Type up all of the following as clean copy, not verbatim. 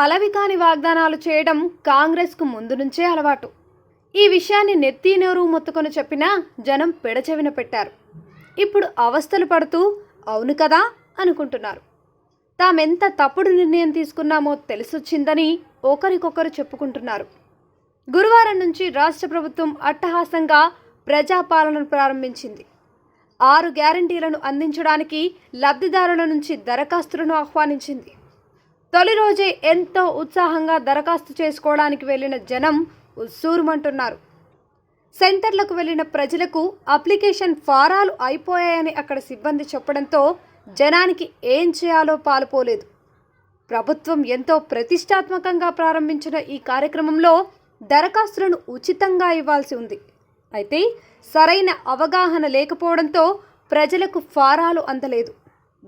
అలవికాని వాగ్దానాలు చేయడం కాంగ్రెస్కు ముందు నుంచే అలవాటు. ఈ విషయాన్ని నెత్తి నోరు మొత్తుకొని చెప్పినా జనం పెడచెవిన పెట్టారు. ఇప్పుడు అవస్థలు పడుతూ అవును కదా అనుకుంటున్నారు. తామెంత తప్పుడు నిర్ణయం తీసుకున్నామో తెలిసొచ్చిందని ఒకరికొకరు చెప్పుకుంటున్నారు. గురువారం నుంచి రాష్ట్ర ప్రభుత్వం అట్టహాసంగా ప్రజాపాలనను ప్రారంభించింది. 6 గ్యారంటీలను అందించడానికి లబ్ధిదారుల నుంచి దరఖాస్తులను ఆహ్వానించింది. తొలి రోజే ఎంతో ఉత్సాహంగా దరఖాస్తు చేసుకోవడానికి వెళ్ళిన జనం ఉస్సూరుమంటున్నారు. సెంటర్లకు వెళ్ళిన ప్రజలకు అప్లికేషన్ ఫారాలు అయిపోయాయని అక్కడ సిబ్బంది చెప్పడంతో జనానికి ఏం చేయాలో పాలుపోలేదు. ప్రభుత్వం ఎంతో ప్రతిష్టాత్మకంగా ప్రారంభించిన ఈ కార్యక్రమంలో దరఖాస్తులను ఉచితంగా ఇవ్వాల్సి ఉంది. అయితే సరైన అవగాహన లేకపోవడంతో ప్రజలకు ఫారాలు అందలేదు.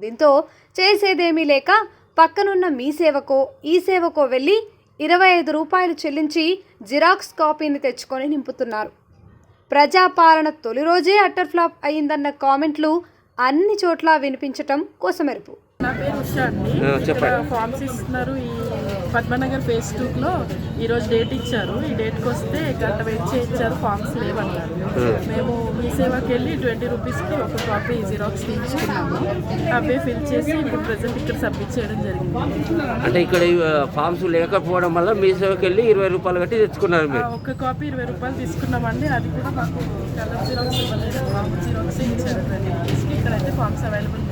దీంతో చేసేదేమీ లేక పక్కనున్న మీ సేవకో ఈ సేవకో వెళ్ళి 25 రూపాయలు చెల్లించి జిరాక్స్ కాపీని తెచ్చుకొని నింపుతున్నారు. ప్రజాపాలన తొలి రోజే అట్టర్ ఫ్లాప్ అయిందన్న కామెంట్లు అన్ని చోట్ల వినిపించటం కోసమెరుపు. నా పేరు ఉషా అండి. ఫామ్స్ ఇస్తున్నారు. ఈ పద్మనగర్ ఫేజ్ 2లో ఈరోజు డేట్ ఇచ్చారు. ఈ డేట్కి వస్తే గంట వెయిట్ చేయించారు. ఫామ్స్ లేవన్నారు. మేము మీ సేవకి వెళ్ళి 20 రూపీస్కి ఒక కాపీ జిరాక్స్ తీసుకున్నాము. అవే ఫిల్ చేసి ఇప్పుడు ప్రజెంట్ ఇక్కడ సబ్మిట్ చేయడం జరిగింది. అంటే ఇక్కడ ఫామ్స్ లేకపోవడం వల్ల మీ సేవకి వెళ్ళి 20 రూపాయలు కట్టి తెచ్చుకున్నారు. ఒక కాపీ 20 రూపాయలు తీసుకున్నామండి. అది కూడా మాకు కలర్ జిరాక్స్ ఇవ్వలేదు. ఫామ్ జిరాక్స్ ఇచ్చారు. 20 రూపీస్కి ఇక్కడైతే ఫామ్స్ అవైలబుల్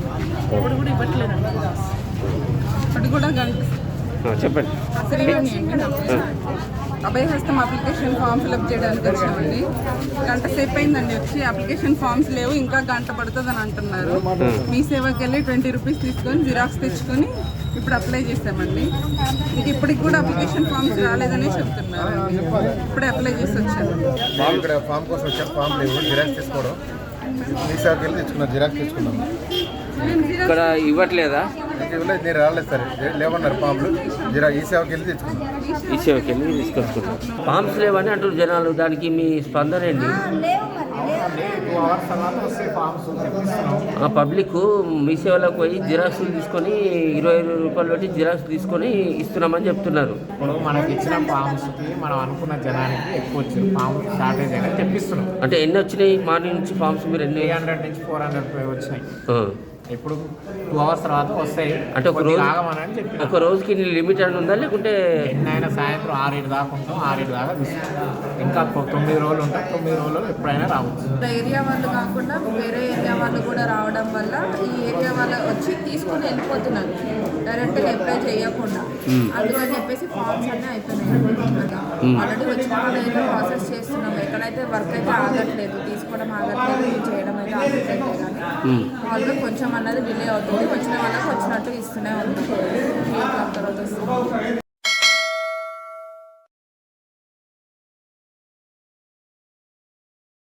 ఇప్పుడు కూడా ఇవ్వట్లేదండి. అది కూడా చెప్పండి. అభయహస్తం అప్లికేషన్ ఫామ్ ఫిల్అప్ చేయడానికి వచ్చామండి. గంట సేపు అయిందండి వచ్చి. అప్లికేషన్ ఫామ్స్ లేవు, ఇంకా గంట పడుతుందని అంటున్నారు. మీ సేవకి వెళ్ళి 20 రూపీస్ తీసుకొని జిరాక్స్ తెచ్చుకొని ఇప్పుడు అప్లై చేసామండి. ఇంక ఇప్పటికి కూడా అప్లికేషన్ ఫామ్స్ రాలేదని చెప్తున్నారు. ఇప్పుడే అప్లై చేసి వచ్చాము. ఇక్కడ ఫామ్ కోసం వచ్చాం. ఫామ్ లేవు, జిరాక్స్ తీసుకోవడం. మీ సేవకి వెళ్ళి తెచ్చుకున్నాం, జిరాక్స్ తెచ్చుకున్నాము. ఇక్కడ ఇవ్వట్లేదా? నేను రాలేదు సార్, లేవన్నారు ఫామ్లు. ఈ సేవకి వెళ్ళి తెచ్చుకున్నాం. ఈ సేవకి వెళ్ళి తీసుకొచ్చుకున్నాం. ఫామ్స్ లేవని అంటారు జనాలు. దానికి మీ స్పందన ఏంటి? పబ్లిక్ మీ సేవలోకి పోయి జిరాక్స్లు తీసుకొని 20 రూపాయలు పెట్టి జిరాక్స్ తీసుకొని ఇస్తున్నామని చెప్తున్నారు. ఇప్పుడు మనకి ఇచ్చిన ఫామ్స్కి మనం అనుకున్న జనానికి ఎక్కువ వచ్చింది. ఫామ్స్ షార్టేజ్ అనేది తెప్పిస్తున్నాం. అంటే ఎన్ని వచ్చినాయి మార్నింగ్ నుంచి ఫామ్స్? మీరు ఎన్ని? 300 నుంచి 400 వచ్చినాయి. ఇప్పుడు 2 అవర్స్ తర్వాత వస్తాయి. అంటే ఒక రోజు ఆగమని చెప్పి ఒక రోజుకి లిమిట్ అని ఉందా, లేకుంటే ఎన్నైనా సాయంత్రం 6-7 దాకా ఉంటాం. 6-7 దాకా తీసుకుంటాం. ఇంకా 9 రోజులు ఉంటాం. 9 రోజులు ఎప్పుడైనా రావచ్చు. ఏరియా వాళ్ళు కాకుండా వేరే ఏరియా వాళ్ళు కూడా రావడం వల్ల ఈ ఏరియా వాళ్ళు వచ్చి తీసుకుని వెళ్ళిపోతున్నారు, డైరెక్ట్గా అప్లై చేయకుండా. అందుకని చెప్పేసి ఫామ్స్ అన్నీ అయిపోయినాయి. ఆల్రెడీ వచ్చిన వాళ్ళు అయితే ప్రాసెస్ చేస్తున్నాం. ఎక్కడైతే వర్క్ అయితే ఆగట్లేదు, తీసుకోవడం ఆగట్లేదు, చేయడం అయితే ఆగట్లేదు. కానీ వాళ్ళు కొంచెం అన్నది డిలే అవుతుంది. వచ్చిన వాళ్ళకి వచ్చినట్టు ఇస్తూనే ఉంటాం. తర్వాత వస్తుంది.